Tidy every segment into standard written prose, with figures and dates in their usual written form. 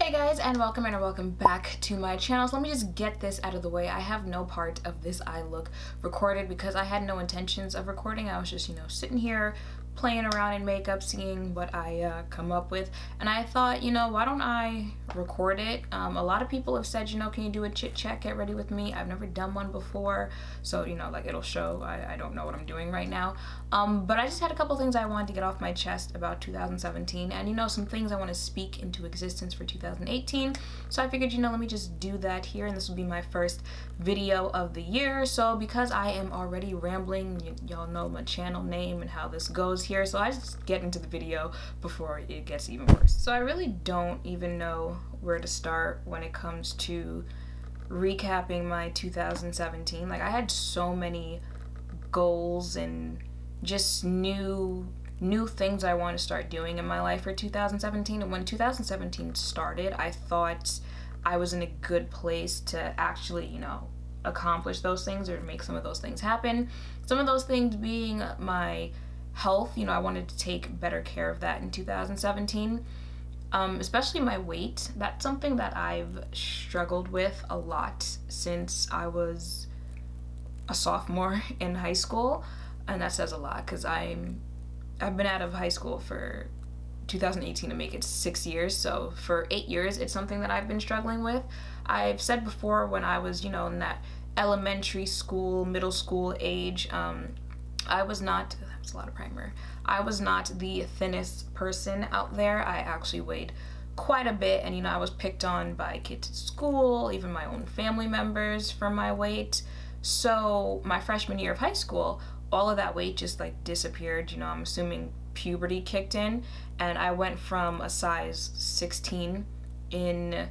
Hey guys, and welcome back to my channel. So let me just get this out of the way. I have no part of this eye look recorded because I had no intentions of recording. I was just, sitting here playing around in makeup, seeing what I come up with, and I thought, why don't I record it? A lot of people have said, can you do a chit chat, get ready with me? I've never done one before, so like it'll show I don't know what I'm doing right now. But I just had a couple things I wanted to get off my chest about 2017, and some things I want to speak into existence for 2018. So I figured, let me just do that here, and this will be my first video of the year. So because I am already rambling, y'all know my channel name and how this goes here, so I just get into the video before it gets even worse. So I really don't even know where to start when it comes to recapping my 2017. Like, I had so many goals and just new things I want to start doing in my life for 2017, and when 2017 started, I thought I was in a good place to actually, accomplish those things or make some of those things happen. Some of those things being my health. I wanted to take better care of that in 2017, especially my weight. That's something that I've struggled with a lot since I was a sophomore in high school, and that says a lot because I've been out of high school for 2018 to make it 6 years, so for 8 years it's something that I've been struggling with. I've said before, when I was in that elementary school, middle school age, I was not, that was a lot of primer, I was not the thinnest person out there. I actually weighed quite a bit, and I was picked on by kids at school, even my own family members, for my weight. So my freshman year of high school, all of that weight just like disappeared. I'm assuming puberty kicked in, and I went from a size 16 in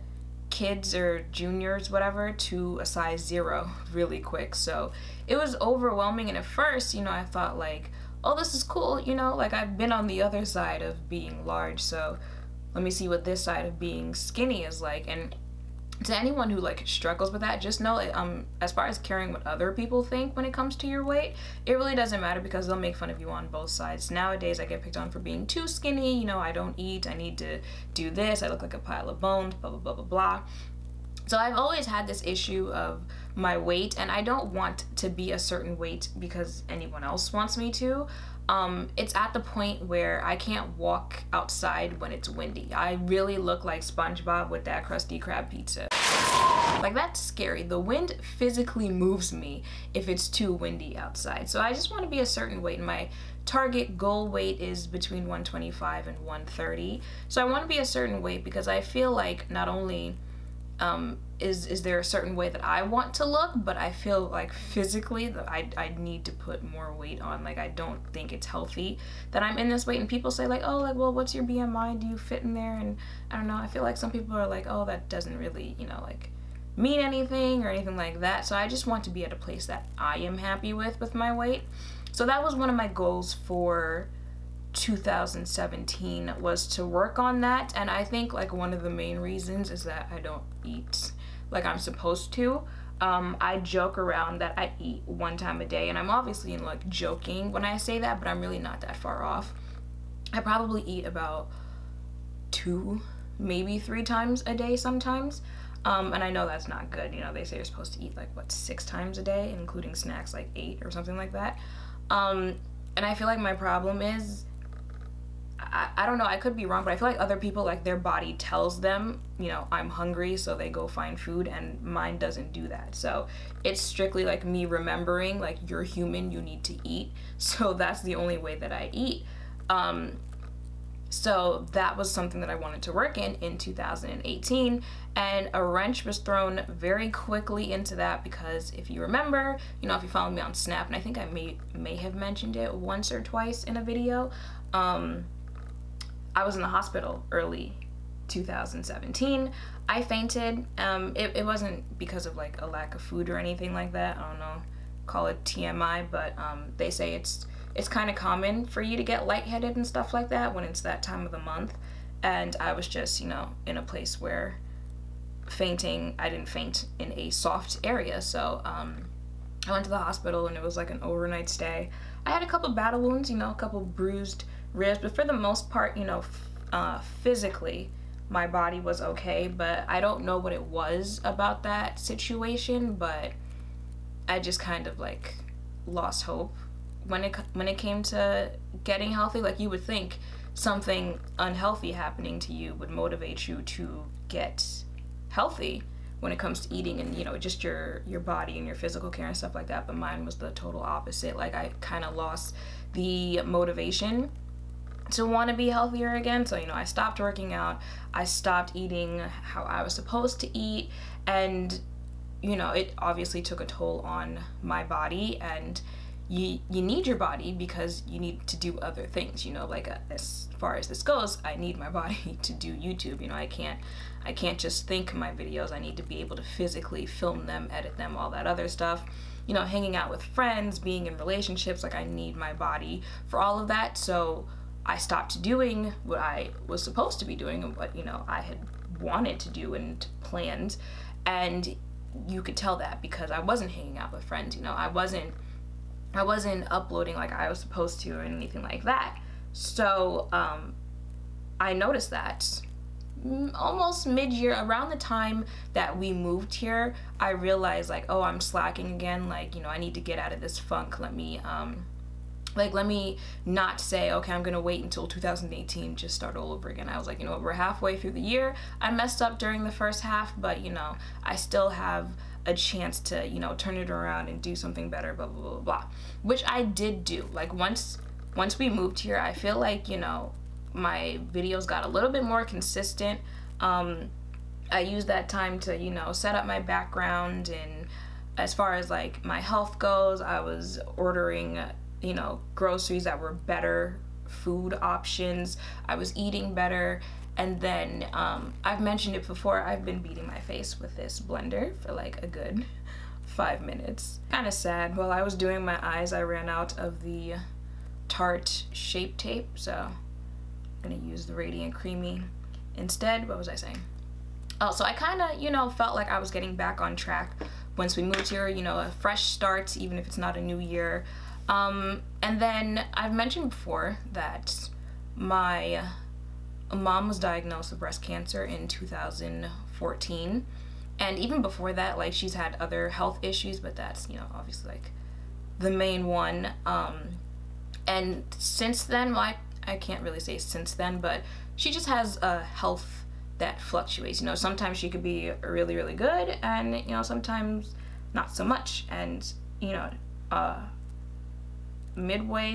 kids or juniors, whatever, to a size 0 really quick. So it was overwhelming, and at first, I thought like, oh, this is cool, like I've been on the other side of being large, so let me see what this side of being skinny is like. And to anyone who like struggles with that, just know as far as caring what other people think when it comes to your weight, it really doesn't matter, because they'll make fun of you on both sides. Nowadays I get picked on for being too skinny, I don't eat, I need to do this, I look like a pile of bones, blah blah blah blah blah. So I've always had this issue of my weight, and I don't want to be a certain weight because anyone else wants me to. It's at the point where I can't walk outside when it's windy. I really look like SpongeBob with that Krusty Krab pizza. Like, that's scary. The wind physically moves me if it's too windy outside. So I just want to be a certain weight. My target goal weight is between 125 and 130. So I want to be a certain weight because I feel like not only is there a certain way that I want to look, but I feel like physically that I need to put more weight on. Like, I don't think it's healthy that I'm in this weight, and people say like, oh, like, well, what's your BMI? Do you fit in there? And I don't know, I feel like some people are like, oh, that doesn't really, like mean anything or anything like that. So I just want to be at a place that I am happy with my weight. So that was one of my goals for 2017, was to work on that. And I think like one of the main reasons is that I don't eat like I'm supposed to. I joke around that I eat 1 time a day, and I'm obviously like joking when I say that, but I'm really not that far off. I probably eat about 2, maybe 3 times a day sometimes. And I know that's not good. They say you're supposed to eat like, what, 6 times a day, including snacks like 8 or something like that. And I feel like my problem is, I don't know, I could be wrong, but I feel like other people, like, their body tells them, I'm hungry, so they go find food, and mine doesn't do that. So it's strictly like me remembering, like, you're human, you need to eat. So that's the only way that I eat. So that was something that I wanted to work in 2018, and a wrench was thrown very quickly into that because if you remember, if you follow me on Snap, and I think I may have mentioned it once or twice in a video, I was in the hospital early 2017. I fainted. It wasn't because of like a lack of food or anything like that. I don't know, call it TMI, but they say it's kind of common for you to get lightheaded and stuff like that when it's that time of the month. And I was just, in a place where fainting, I didn't faint in a soft area. So I went to the hospital, and it was like an overnight stay. I had a couple battle wounds, a couple bruised ribs, but for the most part, physically, my body was okay, but I don't know what it was about that situation, but I just kind of like lost hope when it came to getting healthy. Like, you would think something unhealthy happening to you would motivate you to get healthy when it comes to eating and, you know, just your body and your physical care and stuff like that. But mine was the total opposite. Like, I kind of lost the motivation to want to be healthier again. So, you know, I stopped working out, I stopped eating how I was supposed to eat, and, you know, it obviously took a toll on my body. And you need your body because you need to do other things, you know, like as far as this goes, I need my body to do YouTube. You know, I can't just think my videos. I need to be able to physically film them, edit them, all that other stuff. You know, hanging out with friends, being in relationships, like I need my body for all of that. So I stopped doing what I was supposed to be doing and what, you know, I had wanted to do and planned. And you could tell that because I wasn't hanging out with friends, you know, I wasn't uploading like I was supposed to or anything like that. So I noticed that almost mid-year, around the time that we moved here, I realized like, oh, I'm slacking again. Like, you know, I need to get out of this funk. Let me not say, okay, I'm gonna wait until 2018, just start all over again. I was like, you know, we're halfway through the year. I messed up during the first half, but, you know, I still have a chance to, you know, turn it around and do something better, blah, blah, blah, blah. Which I did do. Like, once we moved here, I feel like, you know, my videos got a little bit more consistent. I used that time to, you know, set up my background, and as far as like my health goes, I was ordering, you know, groceries that were better food options. I was eating better. And then I've mentioned it before, I've been beating my face with this blender for like a good 5 minutes. Kind of sad. While I was doing my eyes, I ran out of the Tarte Shape Tape, so I'm gonna use the Radiant Creamy instead. What was I saying? Oh, so I kind of, you know, felt like I was getting back on track once we moved here, you know, a fresh start, even if it's not a new year. And then I've mentioned before that my mom was diagnosed with breast cancer in 2014, and even before that, like, she's had other health issues, but that's, you know, obviously like the main one. And since then, well, I can't really say since then, but she just has a health that fluctuates. You know, sometimes she could be really, really good, and, you know, sometimes not so much. And, you know,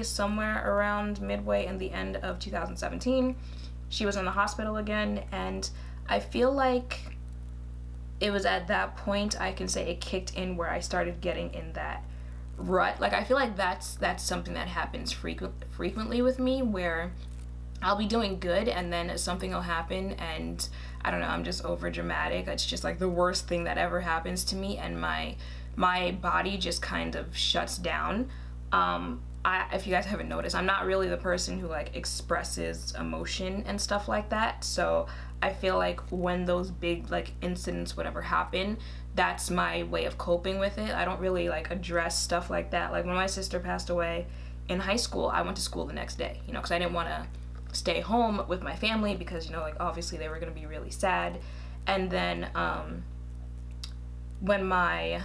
somewhere around midway in the end of 2017, she was in the hospital again, and I feel like it was at that point I can say it kicked in where I started getting in that rut. Like, I feel like that's something that happens frequently with me, where I'll be doing good and then something will happen and I don't know, I'm just over dramatic. It's just like the worst thing that ever happens to me, and my body just kind of shuts down. If you guys haven't noticed, I'm not really the person who like expresses emotion and stuff like that. So I feel like when those big like incidents, whatever, happen, that's my way of coping with it. I don't really like address stuff like that. Like when my sister passed away in high school, I went to school the next day, you know, because I didn't want to stay home with my family because, you know, like obviously they were going to be really sad. And then when my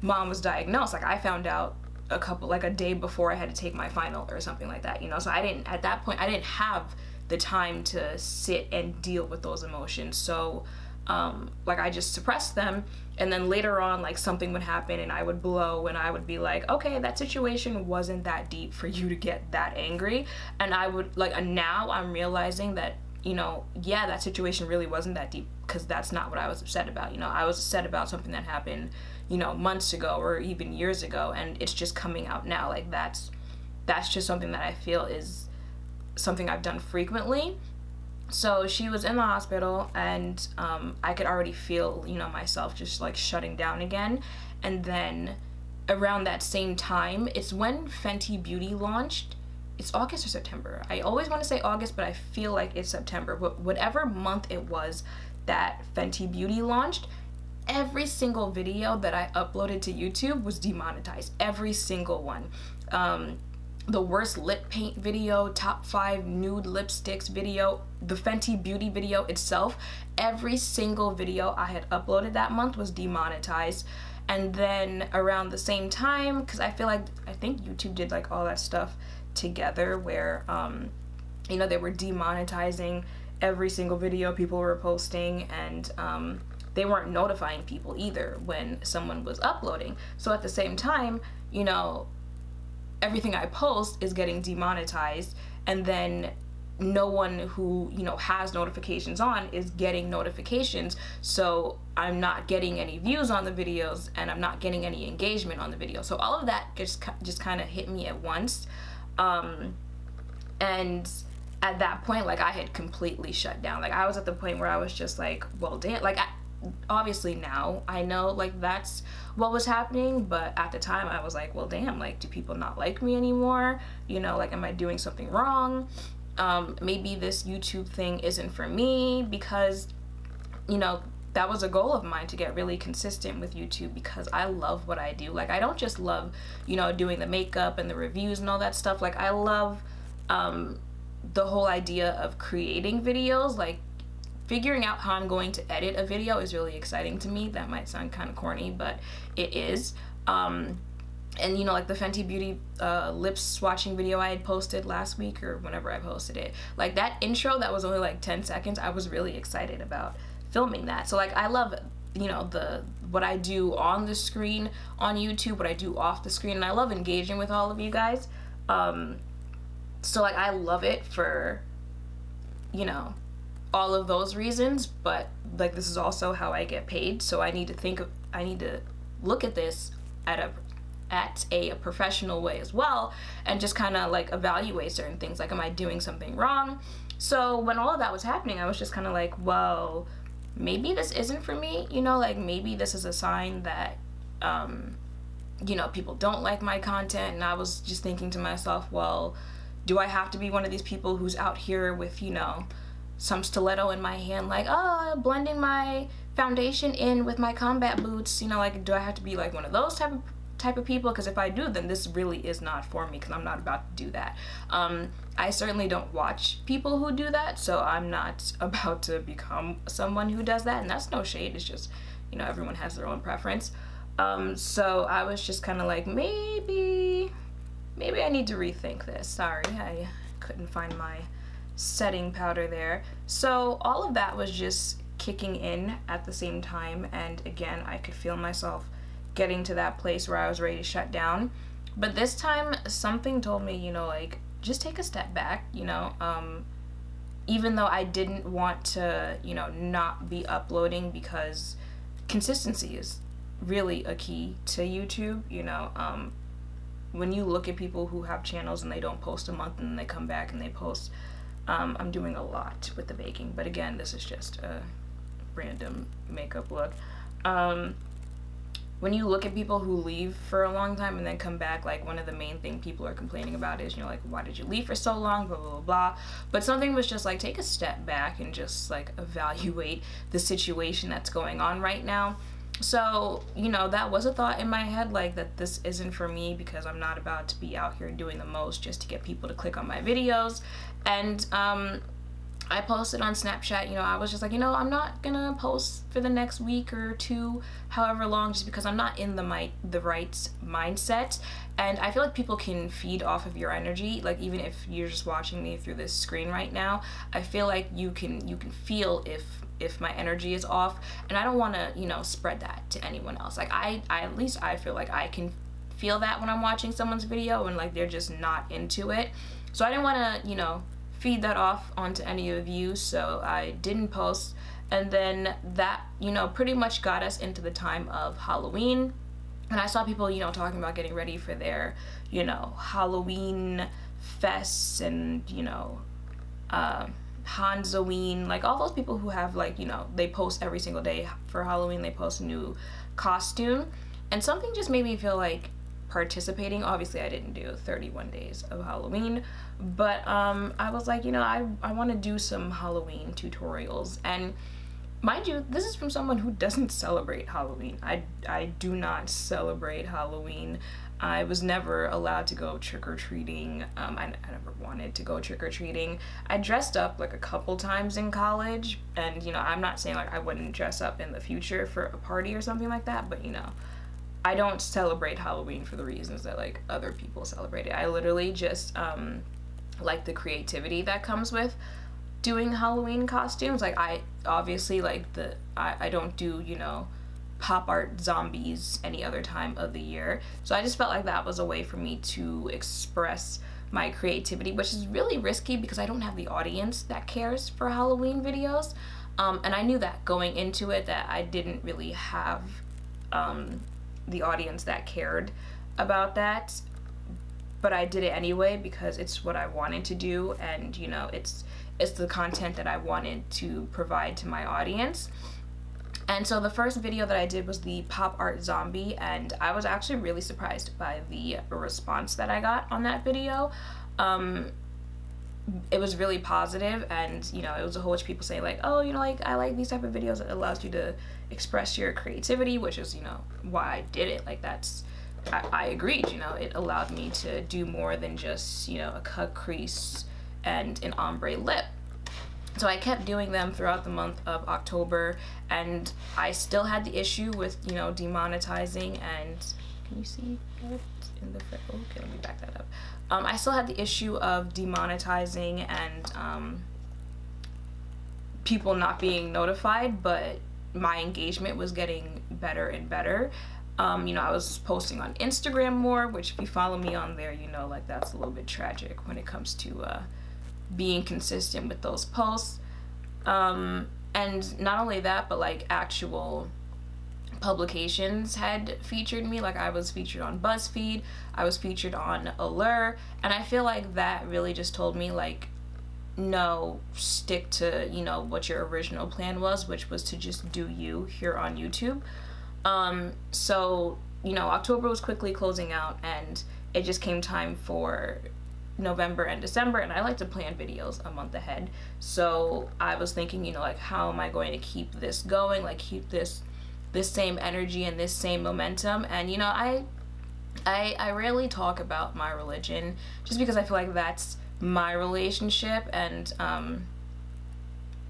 mom was diagnosed, like I found out a day before I had to take my final or something like that, you know. So at that point I didn't have the time to sit and deal with those emotions. So like I just suppressed them, and then later on like something would happen and I would blow and I would be like, okay, that situation wasn't that deep for you to get that angry. And I would like, and now I'm realizing that, you know, yeah, that situation really wasn't that deep, because that's not what I was upset about. You know, I was upset about something that happened, you know, months ago or even years ago, and it's just coming out now. Like that's just something that I feel is something I've done frequently. So she was in the hospital, and I could already feel, you know, myself just like shutting down again. And then around that same time, it's when Fenty Beauty launched. It's August or September. I always want to say August, but I feel like it's September. But whatever month it was that Fenty Beauty launched, every single video that I uploaded to YouTube was demonetized. Every single one. the worst lip paint video, top 5 nude lipsticks video, the Fenty beauty video itself. Every single video I had uploaded that month was demonetized. And then around the same time, because I think YouTube did like all that stuff together where you know, they were demonetizing every single video people were posting, and they weren't notifying people either when someone was uploading. So at the same time, you know, everything I post is getting demonetized, and then no one who, you know, has notifications on is getting notifications, so I'm not getting any views on the videos and I'm not getting any engagement on the video. So all of that just kind of hit me at once, and at that point, like, I had completely shut down. Like, I was at the point where I was just like, well, damn, like, obviously now I know like that's what was happening, but at the time I was like, well, damn, like, do people not like me anymore? You know, like, am I doing something wrong? Maybe this YouTube thing isn't for me, because, you know, that was a goal of mine, to get really consistent with YouTube, because I love what I do. Like, I don't just love, you know, doing the makeup and the reviews and all that stuff. Like, I love the whole idea of creating videos. Like, figuring out how I'm going to edit a video is really exciting to me. That might sound kind of corny, but it is. And, you know, like the Fenty Beauty lip swatching video I had posted last week, or whenever I posted it, like that intro that was only like 10 seconds, I was really excited about filming that. So like, I love, you know, what I do on the screen on YouTube, what I do off the screen, and I love engaging with all of you guys. So like, I love it for, you know, all of those reasons, but like, this is also how I get paid, so I need to look at this at a professional way as well, and just kind of like evaluate certain things, like, am I doing something wrong? So when all of that was happening, I was just kind of like, well, maybe this isn't for me, you know, like, maybe this is a sign that you know, people don't like my content. And I was just thinking to myself, well, do I have to be one of these people who's out here with, you know, some stiletto in my hand, like, oh, blending my foundation in with my combat boots, you know, like, do I have to be like one of those type of people? Because if I do, then this really is not for me, because I'm not about to do that. I certainly don't watch people who do that, so I'm not about to become someone who does that, and that's no shade, it's just, you know, everyone has their own preference. So I was just kind of like, maybe I need to rethink this. Sorry, I couldn't find my setting powder there. So all of that was just kicking in at the same time, and again, I could feel myself getting to that place where I was ready to shut down. But this time, something told me, you know, like, just take a step back, you know. Even though I didn't want to, you know, not be uploading, because consistency is really a key to YouTube, you know. When you look at people who have channels and they don't post a month and then they come back and they post, I'm doing a lot with the baking, but again, this is just a random makeup look. When you look at people who leave for a long time and then come back, like, one of the main thing people are complaining about is, you know, like, why did you leave for so long, blah, blah, blah, blah. But something was just like, take a step back and just like evaluate the situation that's going on right now. So, you know, that was a thought in my head, like, that this isn't for me, because I'm not about to be out here doing the most just to get people to click on my videos. And I posted on Snapchat, you know, I was just like, you know, I'm not gonna post for the next week or two, however long, just because I'm not in the right mindset. And I feel like people can feed off of your energy, like, even if you're just watching me through this screen right now, I feel like you can feel if my energy is off, and I don't want to, you know, spread that to anyone else. Like, at least I feel like I can feel that when I'm watching someone's video and like they're just not into it. So I didn't want to, you know, feed that off onto any of you, so I didn't post. And then that, you know, pretty much got us into the time of Halloween, and I saw people, you know, talking about getting ready for their, you know, Halloween fests, and, you know, Hanzoween, like all those people who have, like, you know, they post every single day for Halloween, they post a new costume, and something just made me feel like participating. Obviously I didn't do 31 days of Halloween, but I was like, you know, I want to do some Halloween tutorials. And mind you, this is from someone who doesn't celebrate Halloween. I do not celebrate Halloween. I was never allowed to go trick-or-treating. I never wanted to go trick-or-treating. I dressed up like a couple times in college, and you know, I'm not saying like I wouldn't dress up in the future for a party or something like that, but you know, I don't celebrate Halloween for the reasons that like other people celebrate it. I literally just like the creativity that comes with doing Halloween costumes. Like I obviously like I don't do, you know, pop art zombies any other time of the year. So I just felt like that was a way for me to express my creativity, which is really risky because I don't have the audience that cares for Halloween videos. And I knew that going into it, that I didn't really have the audience that cared about that. But I did it anyway because it's what I wanted to do, and you know, it's the content that I wanted to provide to my audience. And so the first video that I did was the pop art zombie, and I was actually really surprised by the response that I got on that video. It was really positive, and you know, it was a whole bunch of people saying like, oh, you know, like I like these type of videos. It allows you to express your creativity, which is, you know, why I did it. Like that's, I agreed, you know, it allowed me to do more than just, you know, a cut crease and an ombre lip. So I kept doing them throughout the month of October, and I still had the issue with, you know, demonetizing, and can you see that in the, okay, let me back that up. I still had the issue of demonetizing and people not being notified, but my engagement was getting better and better. You know, I was posting on Instagram more, which if you follow me on there, you know, like that's a little bit tragic when it comes to being consistent with those posts. And not only that, but like actual publications had featured me. Like I was featured on BuzzFeed, I was featured on Allure, and I feel like that really just told me like, no, stick to, you know, what your original plan was, which was to just do you here on YouTube. So, you know, October was quickly closing out, and it just came time for November and December, and I like to plan videos a month ahead. So I was thinking, you know, like, how am I going to keep this going, like keep this same energy and this same momentum? And you know, I rarely talk about my religion just because I feel like that's my relationship, and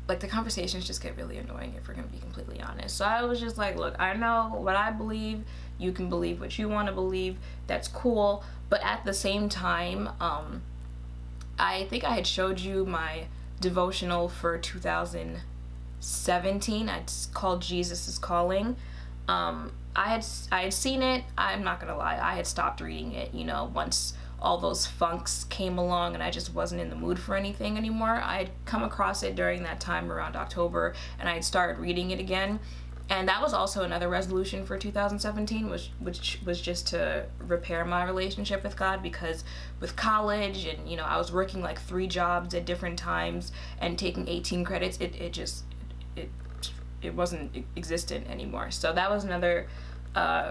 like the conversations just get really annoying if we're gonna be completely honest. So I was just like, look, I know what I believe, you can believe what you want to believe, that's cool, but at the same time, I think I had showed you my devotional for 2017. It's called Jesus is Calling. I had seen it. I'm not gonna lie, I had stopped reading it, you know, once all those funks came along and I just wasn't in the mood for anything anymore. I had come across it during that time around October, and I had started reading it again. And that was also another resolution for 2017, which was just to repair my relationship with God, because with college and, you know, I was working like 3 jobs at different times and taking 18 credits, it wasn't existent anymore. So that was another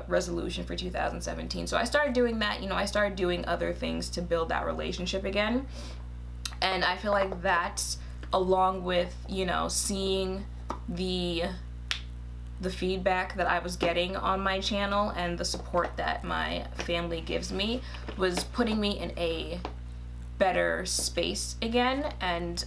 resolution for 2017. So I started doing that, you know, I started doing other things to build that relationship again. And I feel like that, along with, you know, seeing the feedback that I was getting on my channel and the support that my family gives me, was putting me in a better space again. And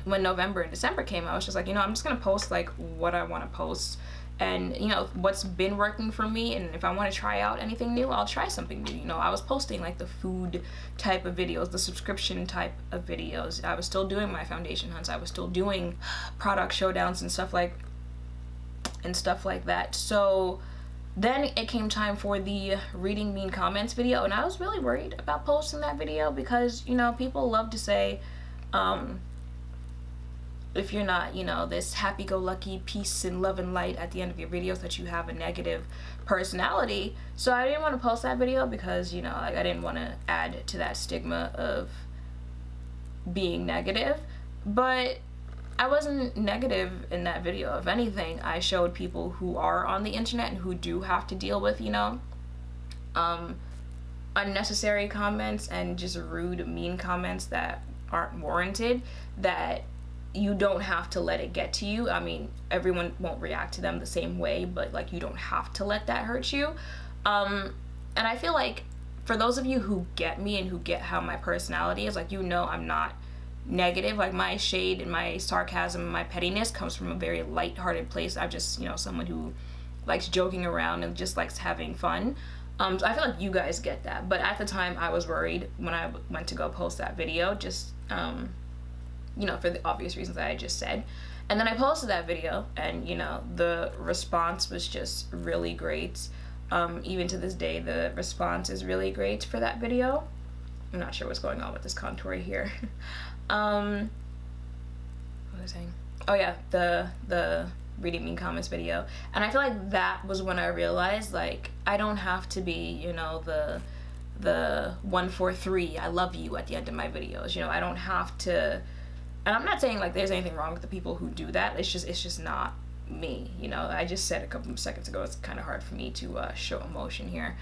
when November and December came, I was just like, you know, I'm just gonna post like what I want to post, and you know, what's been working for me, and if I want to try out anything new, I'll try something new. You know, I was posting like the food type of videos, the subscription type of videos. I was still doing my foundation hunts, I was still doing product showdowns and stuff like that. So then it came time for the reading mean comments video, and I was really worried about posting that video because, you know, people love to say, if you're not, you know, this happy-go-lucky peace and love and light at the end of your videos, that you have a negative personality. So I didn't want to post that video because, you know, like I didn't want to add to that stigma of being negative. But I wasn't negative in that video. If anything, I showed people who are on the internet and who do have to deal with, you know, unnecessary comments and just rude, mean comments that aren't warranted, that you don't have to let it get to you. I mean, everyone won't react to them the same way, but like, you don't have to let that hurt you. And I feel like for those of you who get me and who get how my personality is, like, you know, I'm not negative. Like, my shade and my sarcasm and my pettiness comes from a very light-hearted place. I'm just, you know, someone who likes joking around and just likes having fun. So I feel like you guys get that. But at the time, I was worried when I went to go post that video, just, you know, for the obvious reasons that I just said. And then I posted that video, and, you know, the response was just really great. Even to this day, the response is really great for that video. I'm not sure what's going on with this contour here. What was I saying? Oh yeah, the reading mean comments video. And I feel like that was when I realized, like, I don't have to be, you know, the 143 I love you at the end of my videos. You know, I don't have to. And I'm not saying like there's anything wrong with the people who do that. It's just not me, you know. I just said a couple of seconds ago, it's kind of hard for me to show emotion here.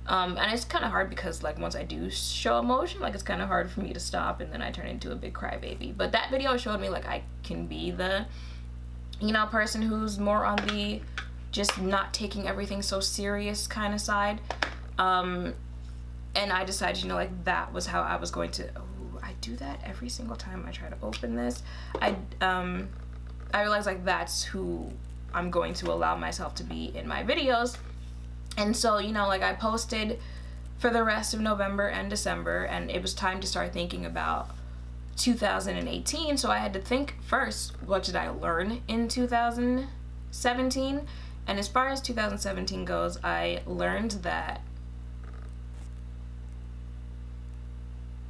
And it's kind of hard because, like, once I do show emotion, like, it's kind of hard for me to stop, and then I turn into a big crybaby. But that video showed me, like, I can be the, you know, person who's more on the just not taking everything so serious kind of side. And I decided, you know, like, that was how I was going to. Oh, I do that every single time I try to open this. I realized, like, that's who I'm going to allow myself to be in my videos. And so, you know, like, I posted for the rest of November and December, and it was time to start thinking about 2018. So I had to think first, what did I learn in 2017? And as far as 2017 goes, I learned that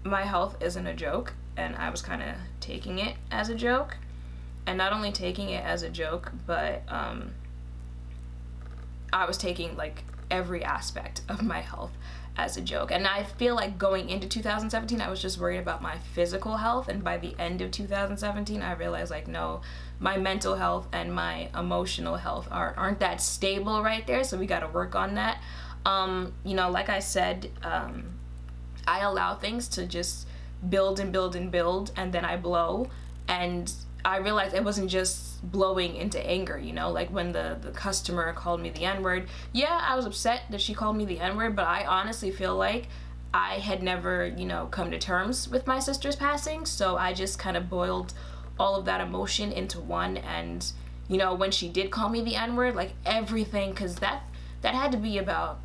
my health isn't a joke, and I was kind of taking it as a joke. And not only taking it as a joke, but I was taking, like, every aspect of my health as a joke. And I feel like going into 2017, I was just worried about my physical health, and by the end of 2017, I realized, like, no, my mental health and my emotional health aren't that stable right there, so we got to work on that. You know, like I said, I allow things to just build and build and build, and then I blow, and I realized it wasn't just blowing into anger, you know, like when the customer called me the N-word. Yeah, I was upset that she called me the N-word, but I honestly feel like I had never, you know, come to terms with my sister's passing, so I just kind of boiled all of that emotion into one. And, you know, when she did call me the N-word, like, everything, because that had to be about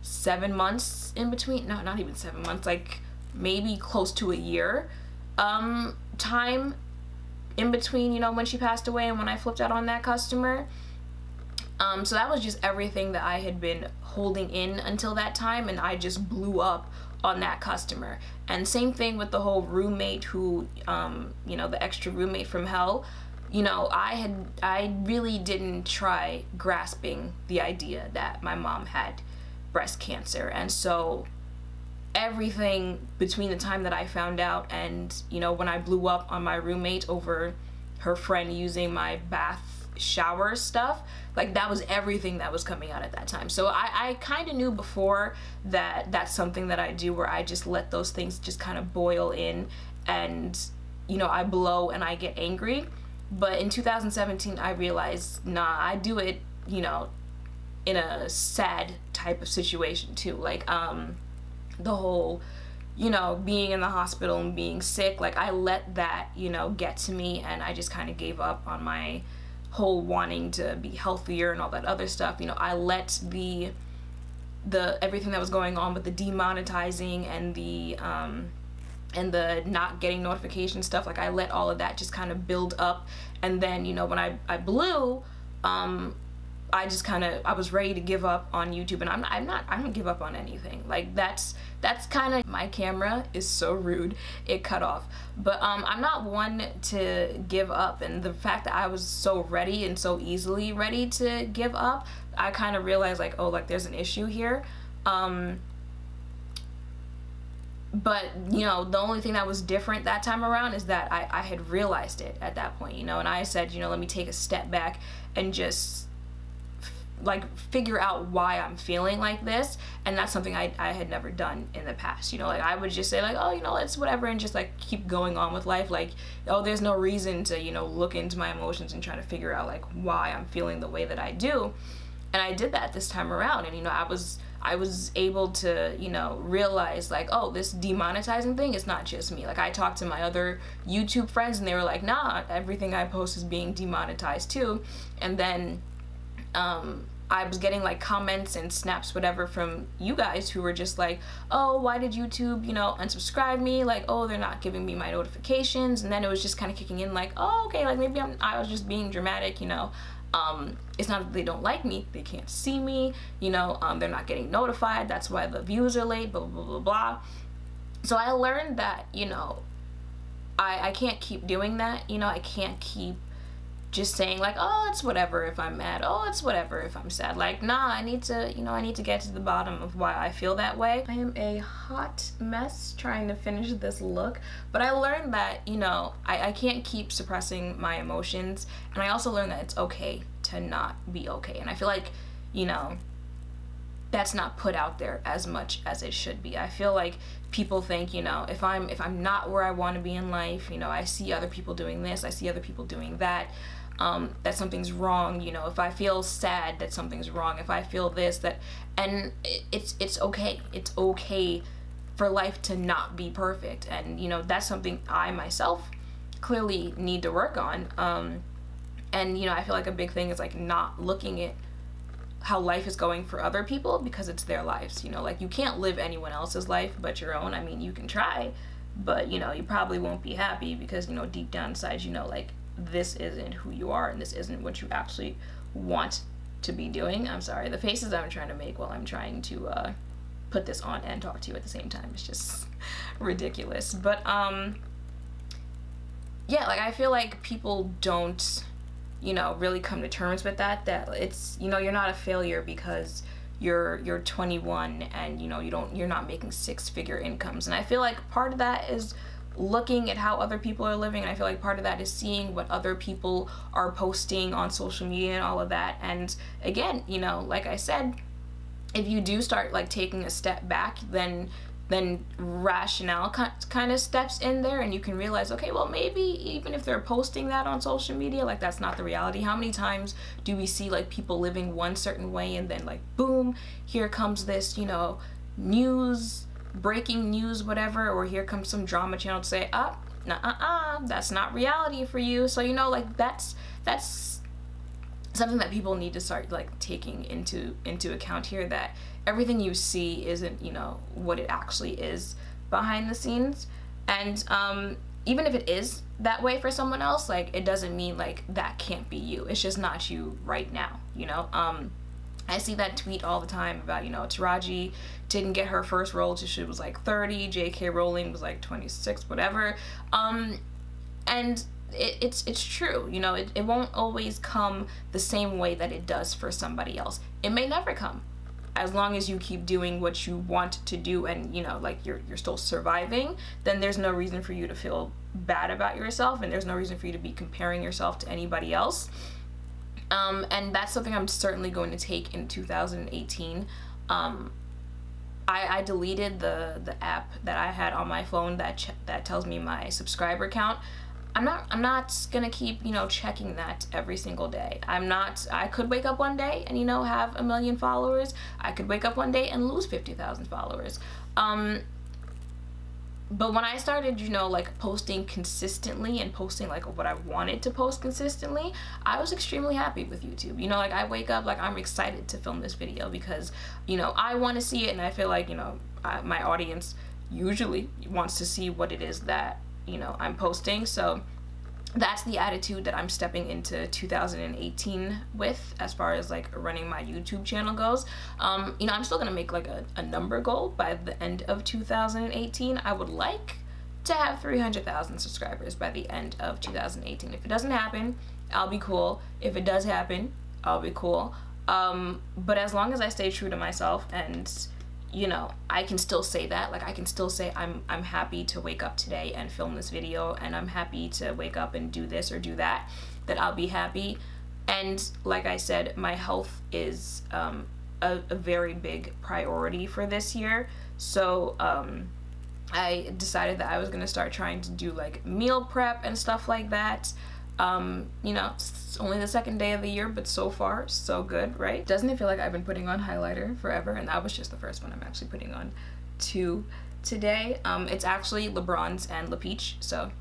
7 months in between. No, not even 7 months, like maybe close to a year time in between, you know, when she passed away and when I flipped out on that customer. So that was just everything that I had been holding in until that time, and I just blew up on that customer. And same thing with the whole roommate who, you know, the extra roommate from hell. You know, I really didn't try grasping the idea that my mom had breast cancer. And so everything between the time that I found out and, you know, when I blew up on my roommate over her friend using my bath shower stuff, like, that was everything that was coming out at that time. So I kind of knew before that that's something that I do, where I just let those things just kind of boil in, and, you know, I blow and I get angry. But in 2017, I realized, nah, I do it, you know, in a sad type of situation too. Like, the whole, you know, being in the hospital and being sick, like, I let that, you know, get to me, and I just kind of gave up on my whole wanting to be healthier and all that other stuff. You know, I let the everything that was going on with the demonetizing and the not getting notification stuff, like, I let all of that just kind of build up. And then, you know, when I blew, I just kind of, I was ready to give up on YouTube, and I don't give up on anything. Like, that's kind of, my camera is so rude, it cut off. But I'm not one to give up, and the fact that I was so ready and so easily ready to give up, I kind of realized, like, oh, like, there's an issue here. But, you know, the only thing that was different that time around is that I had realized it at that point, you know, and I said, you know, let me take a step back and just, like, figure out why I'm feeling like this. And that's something I had never done in the past, you know. Like, I would just say, like, oh, you know, it's whatever, and just, like, keep going on with life. Like, oh, there's no reason to, you know, look into my emotions and try to figure out, like, why I'm feeling the way that I do. And I did that this time around, and you know, I was able to, you know, realize like, oh, this demonetizing thing is not just me. Like, I talked to my other YouTube friends and they were like, nah, everything I post is being demonetized too. And then I was getting like comments and snaps, whatever, from you guys who were just like, oh, why did YouTube, you know, unsubscribe me? Like, oh, they're not giving me my notifications. And then it was just kind of kicking in like, oh, okay, like maybe I was just being dramatic, you know. It's not that they don't like me, they can't see me, you know, they're not getting notified, that's why the views are late, blah, blah, blah, blah. So I learned that, you know, I can't keep doing that, you know, I can't keep just saying like, oh, it's whatever if I'm mad, oh, it's whatever if I'm sad. Like, nah, I need to, you know, I need to get to the bottom of why I feel that way. I am a hot mess trying to finish this look, but I learned that, you know, I can't keep suppressing my emotions, and I also learned that it's okay to not be okay. And I feel like, you know, that's not put out there as much as it should be. I feel like people think, you know, if I'm not where I want to be in life, you know, I see other people doing this, I see other people doing that, that something's wrong. You know, if I feel sad, that something's wrong. If I feel this, that, and it's okay. It's okay for life to not be perfect. And, you know, that's something I myself clearly need to work on. And, you know, I feel like a big thing is like not looking at how life is going for other people because it's their lives. You know, like, you can't live anyone else's life but your own. I mean, you can try, but, you know, you probably won't be happy because, you know, deep down inside, you know, like, this isn't who you are and this isn't what you actually want to be doing. I'm sorry, the faces I'm trying to make while I'm trying to put this on and talk to you at the same time is just ridiculous. But yeah, like, I feel like people don't, you know, really come to terms with that it's, you know, you're not a failure because you're 21 and, you know, you're not making 6-figure incomes. And I feel like part of that is looking at how other people are living, and I feel like part of that is seeing what other people are posting on social media and all of that. And again, you know, like I said, if you do start like taking a step back, then rationale kind of steps in there, and you can realize, okay, well, maybe even if they're posting that on social media, like, that's not the reality. How many times do we see like people living one certain way and then like, boom, here comes this, you know, news, breaking news, whatever, or here comes some drama channel to say, that's not reality for you. So, you know, like, that's something that people need to start like taking into account here, that everything you see isn't, you know, what it actually is behind the scenes. And even if it is that way for someone else, like, it doesn't mean like that can't be you. It's just not you right now, you know. I see that tweet all the time about, you know, Taraji didn't get her first role till she was like 30, J.K. Rowling was like 26, whatever. And it's true, you know, it won't always come the same way that it does for somebody else. It may never come. As long as you keep doing what you want to do and, you know, like, you're still surviving, then there's no reason for you to feel bad about yourself, and there's no reason for you to be comparing yourself to anybody else. And that's something I'm certainly going to take in 2018. I deleted the app that I had on my phone that tells me my subscriber count. I'm not gonna keep, you know, checking that every single day. I could wake up one day and, you know, have 1 million followers. I could wake up one day and lose 50,000 followers. But when I started, you know, like, posting consistently and posting like what I wanted to post consistently, I was extremely happy with YouTube. You know, like, I wake up, like, I'm excited to film this video because, you know, I want to see it, and I feel like, you know, my audience usually wants to see what it is that, you know, I'm posting. So that's the attitude that I'm stepping into 2018 with, as far as like running my YouTube channel goes. You know, I'm still gonna make like a number goal by the end of 2018. I would like to have 300,000 subscribers by the end of 2018. If it doesn't happen, I'll be cool. If it does happen, I'll be cool. But as long as I stay true to myself, and, you know, I can still say that, like, I can still say I'm happy to wake up today and film this video, and I'm happy to wake up and do this or do that, that I'll be happy. And like I said, my health is a very big priority for this year. So I decided that I was gonna start trying to do like meal prep and stuff like that. You know, it's only the second day of the year, but so far so good, right? Doesn't it feel like I've been putting on highlighter forever? And that was just the first one. I'm actually putting on 2 today. It's actually LeBron's and La Peach. So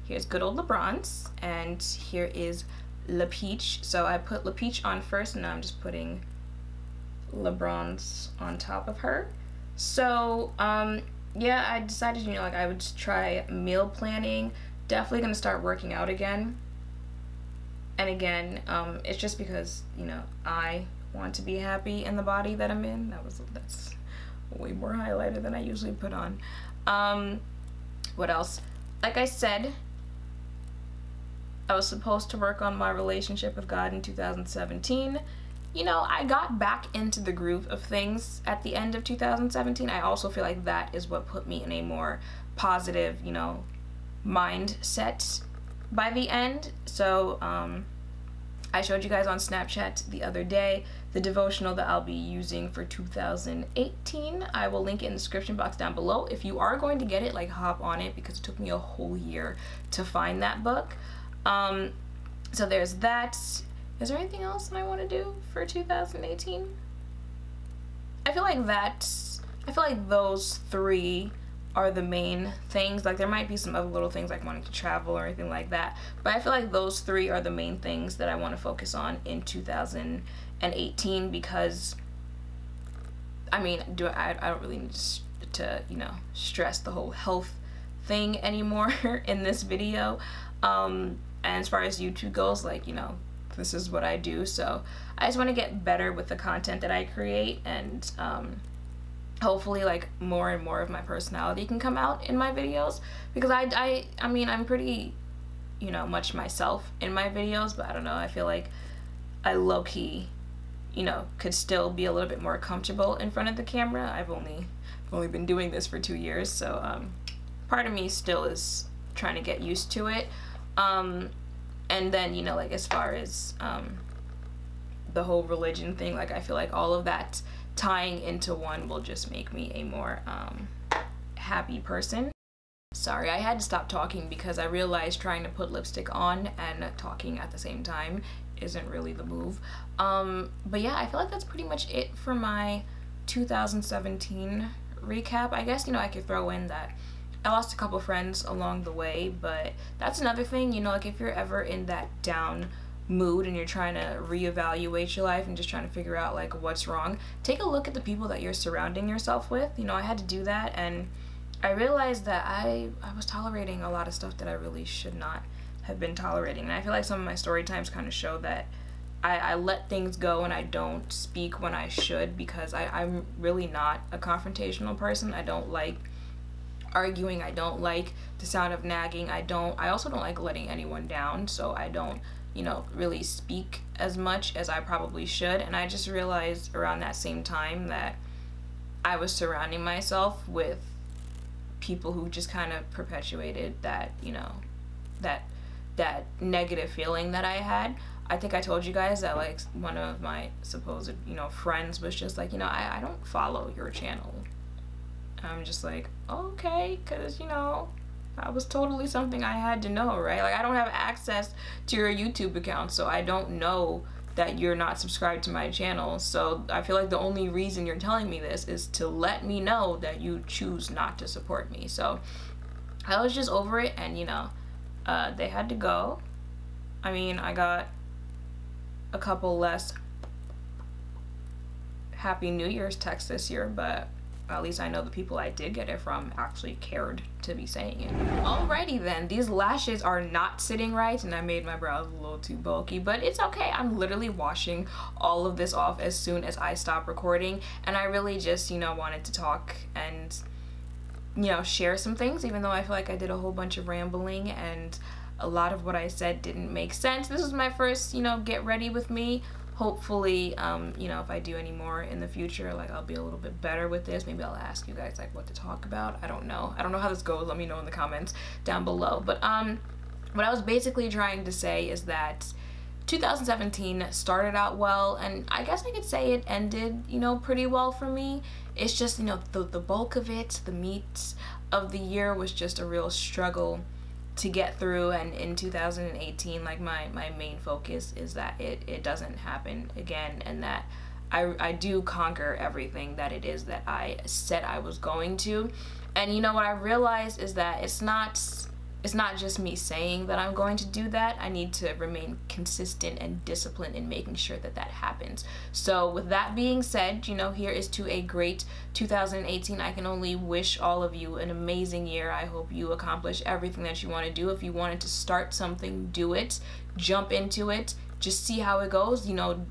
here's good old LeBron's, and here is La Peach. So I put La Peach on first, and now I'm just putting LeBron's on top of her. So yeah, I decided, you know, like I would try meal planning. Definitely gonna start working out again. And again, it's just because, you know, I want to be happy in the body that I'm in. That's way more highlighter than I usually put on. What else? Like I said, I was supposed to work on my relationship with God in 2017. You know, I got back into the groove of things at the end of 2017. I also feel like that is what put me in a more positive, you know, mindset by the end. So I showed you guys on Snapchat the other day the devotional that I'll be using for 2018. I will link it in the description box down below. If you are going to get it, like, hop on it, because it took me a whole year to find that book. So there's that. Is there anything else that I want to do for 2018? I feel like those 3 are the main things. Like, there might be some other little things like wanting to travel or anything like that, but I feel like those 3 are the main things that I want to focus on in 2018, because I mean, I don't really need to you know, stress the whole health thing anymore in this video. And as far as YouTube goes, like, you know, this is what I do, so I just want to get better with the content that I create, and hopefully, like, more and more of my personality can come out in my videos, because I mean, I'm pretty, you know, much myself in my videos, but I don't know, I feel like I low-key, you know, could still be a little bit more comfortable in front of the camera. I've only been doing this for 2 years, so part of me still is trying to get used to it. And then, you know, like, as far as the whole religion thing, like, I feel like all of that tying into one will just make me a more happy person. Sorry, I had to stop talking because I realized trying to put lipstick on and talking at the same time isn't really the move. But yeah, I feel like that's pretty much it for my 2017 recap. I guess, you know, I could throw in that I lost a couple friends along the way, but that's another thing, you know, like, if you're ever in that down mood and you're trying to reevaluate your life and just trying to figure out, like, what's wrong, take a look at the people that you're surrounding yourself with. You know, I had to do that, and I realized that I was tolerating a lot of stuff that I really should not have been tolerating. And I feel like some of my story times kind of show that I let things go and I don't speak when I should, because I'm really not a confrontational person. I don't like arguing. I don't like the sound of nagging. I also don't like letting anyone down, so I don't, you know, really speak as much as I probably should. And I just realized around that same time that I was surrounding myself with people who just kind of perpetuated that, you know, that negative feeling that I had. I think I told you guys that, like, one of my supposed, you know, friends was just like, you know, I don't follow your channel. I'm just like, okay, because, you know, that was totally something I had to know, right? Like, I don't have access to your YouTube account, so I don't know that you're not subscribed to my channel. So I feel like the only reason you're telling me this is to let me know that you choose not to support me. So I was just over it, and, you know, they had to go. I mean, I got a couple less Happy New Year's texts this year, but at least I know the people I did get it from actually cared to be saying it. Alrighty then, these lashes are not sitting right, and I made my brows a little too bulky, but it's okay. I'm literally washing all of this off as soon as I stop recording, and I really just, you know, wanted to talk and, you know, share some things, even though I feel like I did a whole bunch of rambling and a lot of what I said didn't make sense. This is my first, you know, get ready with me. Hopefully, you know, if I do any more in the future, like, I'll be a little bit better with this. Maybe I'll ask you guys, like, what to talk about. I don't know how this goes. Let me know in the comments down below. But what I was basically trying to say is that 2017 started out well, and I guess I could say it ended, you know, pretty well for me. It's just, you know, the bulk of it, the meat of the year was just a real struggle to get through, and in 2018, like my main focus is that it doesn't happen again, and that I do conquer everything that it is that I said I was going to. And you know what I realized is that it's not just me saying that I'm going to do that. I need to remain consistent and disciplined in making sure that that happens. So with that being said, you know, here is to a great 2018. I can only wish all of you an amazing year. I hope you accomplish everything that you want to do. If you wanted to start something, do it. Jump into it. Just see how it goes. You know,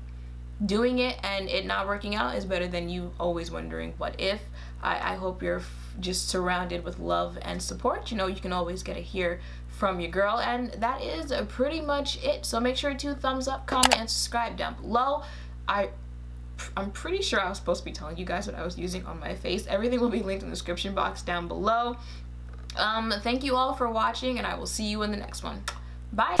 doing it and it not working out is better than you always wondering what if. I hope you're just surrounded with love and support. You know, you can always get a hear from your girl, and that is pretty much it. So make sure to thumbs up, comment, and subscribe down below. I'm pretty sure I was supposed to be telling you guys what I was using on my face. Everything will be linked in the description box down below. Thank you all for watching, and I will see you in the next one. Bye.